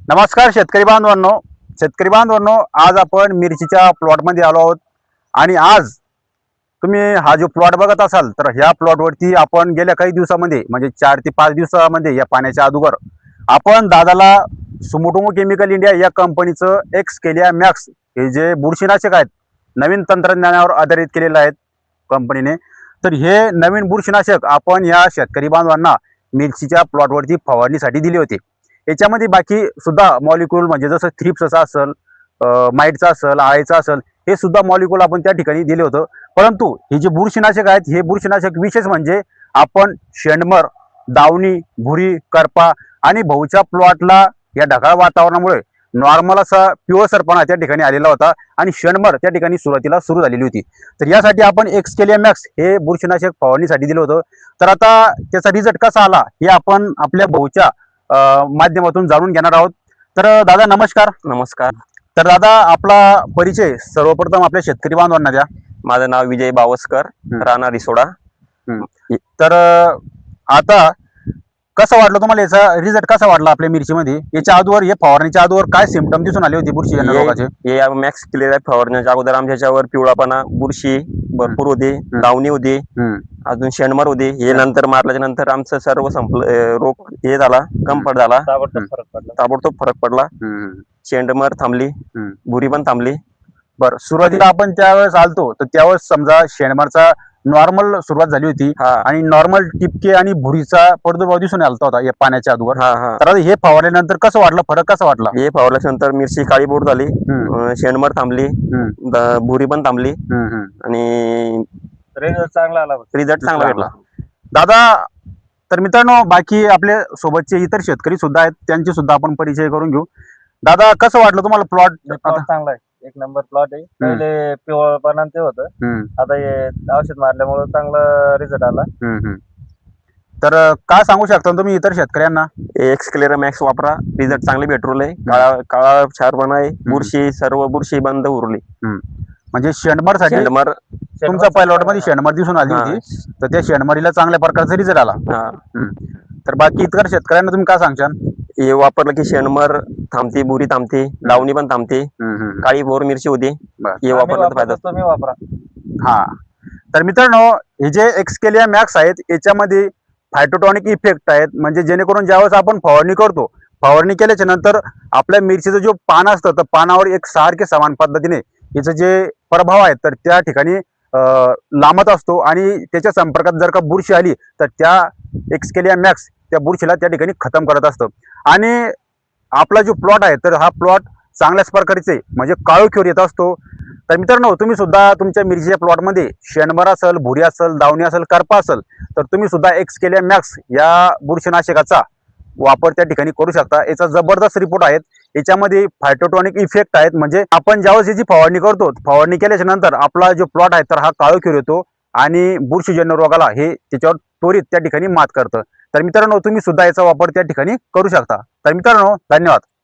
नमस्कार शेतकरी बांधवांनो, आज आपण मिरचीच्या प्लॉटमध्ये आलो आहोत आणि आज तुम्ही हा जो प्लॉट बघत असाल तर ह्या प्लॉटवरती आपण गेल्या काही दिवसामध्ये म्हणजे 4 ते 5 दिवसामध्ये या पाण्याच्या अगोदर आपण दादाला सुमोटोमो केमिकल इंडिया या कंपनीचं एक्सकेलिया मॅक्स हे जे बुरशीनाशक आहेत नवीन तंत्रज्ञानावर आधारित केलेलं आहेत कंपनीने। तर हे नवीन बुरशीनाशक आपण या शेतकरी बांधवांना मिरचीच्या प्लॉटवरती फवारणीसाठी दिले होते। याच्यामध्ये बाकी सुद्धा मॉलिक्यूल म्हणजे जसं थ्रिप्सचा असेल, माइटचा असेल, आळीचा असेल, हे सुद्धा मॉलिक्यूल आपण त्या ठिकाणी दिले होतं। परंतु हे जे बुरशीनाशक आहेत हे बुरशीनाशक विशेष म्हणजे आपण शेंडमर, दावणी, भुरी, करपा आणि भाऊच्या प्लॉटला या ढगाळ वातावरणामुळे नॉर्मल असा पिवळसरपणा त्या ठिकाणी आलेला होता आणि शेंडमर त्या ठिकाणी सुरुवातीला सुरू झालेली होती। तर यासाठी आपण एक्सकेलिया मॅक्स हे बुरशीनाशक फवारणीसाठी दिलं होतं। तर आता त्याचा रिझल्ट कसा आला हे आपण आपल्या भाऊच्या माध्यमातून जाणून घेणार आहोत। तर दादा नमस्कार। नमस्कार। तर दादा आपला परिचय सर्वप्रथम आपल्या शेतकरी बांधवांना द्या। माझं नाव विजय बावस्कर, राणा रिसोडा। तर आता कसं वाटलं तुम्हाला, याचा रिझल्ट कसा वाटला आपल्या मिरचीमध्ये? याच्या अगोदर हे फवारणीच्या अगोदर काय सिम्पटम दिसून आले होते बुरशीजन्य रोगाचे? हे मॅक्स केलेल्या फवारण्याच्या अगोदर आमच्यावर पिवळापणा, बुरशी भरपूर होती, दावणी होती, अजून शेंडमर होती। हे नंतर मारल्याच्या नंतर आमचं सर्व संपलं, रोग हे झाला, कम्फर्ट झाला, ताबडतोब फरक पडला। शेंडमर थांबली, भुरी पण थांबली। बरं, सुरुवातीला आपण त्यावेळेस आलतो तर त्यावेळेस समजा शेंडमरचा नॉर्मल सुरुवात झाली होती आणि नॉर्मल टिपके आणि भुरीचा प्रादुर्भाव दिसून आलता होता या पाण्याच्या अगोदर। तर हे फवारल्यानंतर कसं वाटलं, फरक कसा वाटला? हे फवारल्याच्या नंतर मिरची काळी बोट झाली, शेंडमर थांबली, भुरी पण थांबली आणि रिझल्ट चांगला भेटला। दादा, तर मित्रांनो बाकी आपल्या सोबतचे इतर शेतकरी सुद्धा आहेत, त्यांचे सुद्धा आपण परिचय करून घेऊ। दादा कसं वाटलं तुम्हाला प्लॉट? चांगला आहे, एक नंबर प्लॉट आहे। पहिले पिवळपणा ते होतं, आता हे औषध मारल्यामुळे चांगला रिझल्ट आला। तर काय सांगू शकता तुम्ही इतर शेतकऱ्यांना? एक्सकेलिया मॅक्स वापरा, रिझल्ट चांगले भेटून आहे। काळा क्षारपणा आहे, बुरशी सर्व बुरशी बंद उरली। म्हणजे शेंडमरसाठी शेंडमर तुमच्या पायलॉट मध्ये शेंडमर दिसून आली होती, तर त्या शेंडमरीला चांगल्या प्रकारचा रिझल्ट आला। तर बाकी इतर शेतकऱ्यांना तुम्ही काय सांगशाल? हे वापरलं की शेंडमर थांबते, भुरी थांबते, लावणी पण थांबते, काळी भोर मिरची होती। हे वापरलं फायदा तुम्ही वापरा। हा, तर मित्रांनो हे जे एक्सकेलिया मॅक्स आहेत याच्यामध्ये फायटोटॉनिक इफेक्ट आहेत, म्हणजे जेणेकरून ज्यावेळेस आपण फवारणी करतो, फवारणी केल्याच्या नंतर आपल्या मिरचीचं जो पान असतं तर पानावर एक सारखे समान पद्धतीने याचं जे प्रभाव आहे तर त्या ठिकाणी लांबत असतो आणि त्याच्या संपर्कात जर का बुरशी आली तर त्या एक्सकेलिया मॅक्स त्या बुरशीला त्या ठिकाणी खतम करत असतं। आणि आपला जो प्लॉट आहे तर हा प्लॉट चांगल्याच प्रकारचे म्हणजे काळोखीवर येत असतो। तर मित्रांनो तुम्ही सुद्धा तुमच्या मिरचीच्या प्लॉटमध्ये शेंडमर असेल, भुरी असेल, दावणी असेल, करपा असेल तर तुम्ही सुद्धा एक्सकेलिया मॅक्स या बुरशीनाशकाचा वापर त्या ठिकाणी करू शकता। याचा जबरदस्त रिपोर्ट आहेत, याच्यामध्ये फायटोटॉनिक इफेक्ट आहेत, म्हणजे आपण ज्यावेळेस याची फवारणी करतो, फवारणी केल्याच्या नंतर आपला जो प्लॉट आहे तर हा काळोखीवर येतो आणि बुरशीजन्य रोगाला हे त्याच्यावर त्वरित त्या ठिकाणी मात करतं। तर मित्रांनो तुम्ही सुद्धा याचा वापर त्या ठिकाणी करू शकता। तर मित्रांनो धन्यवाद।